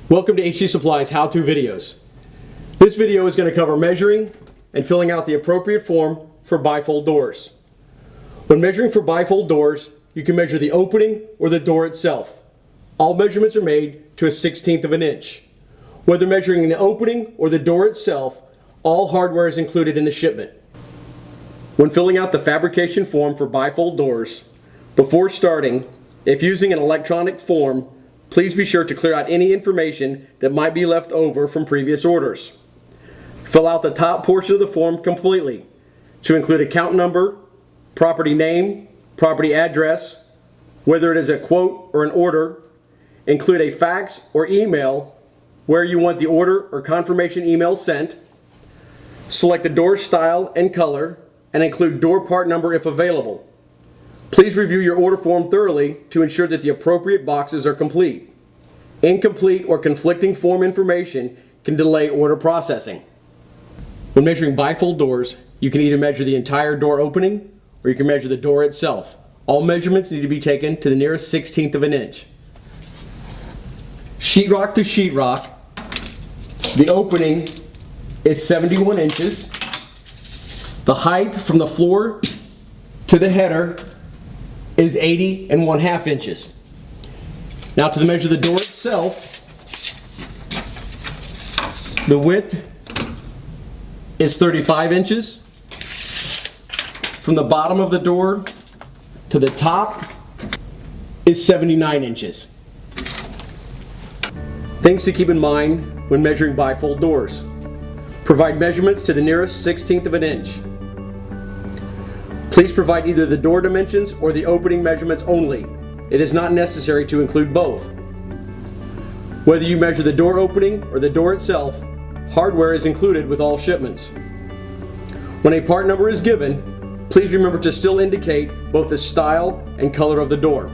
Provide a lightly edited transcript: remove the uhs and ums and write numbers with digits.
Welcome to HD Supply's how-to videos. This video is going to cover measuring and filling out the appropriate form for bifold doors. When measuring for bifold doors, you can measure the opening or the door itself. All measurements are made to a 1/16 of an inch. Whether measuring the opening or the door itself, all hardware is included in the shipment. When filling out the fabrication form for bifold doors, before starting, if using an electronic form, please be sure to clear out any information that might be left over from previous orders. Fill out the top portion of the form completely to include account number, property name, property address, whether it is a quote or an order, include a fax or email where you want the order or confirmation email sent, select the door style and color, and include door part number if available. Please review your order form thoroughly to ensure that the appropriate boxes are complete. Incomplete or conflicting form information can delay order processing. When measuring bifold doors, you can either measure the entire door opening or you can measure the door itself. All measurements need to be taken to the nearest 1/16 of an inch. Sheetrock to sheetrock, the opening is 71 inches. The height from the floor to the header is 80 1/2 inches. Now to measure the door itself, the width is 35 inches. From the bottom of the door to the top is 79 inches. Things to keep in mind when measuring bifold doors. Provide measurements to the nearest 1/16 of an inch. Please provide either the door dimensions or the opening measurements only. It is not necessary to include both. Whether you measure the door opening or the door itself, hardware is included with all shipments. When a part number is given, please remember to still indicate both the style and color of the door.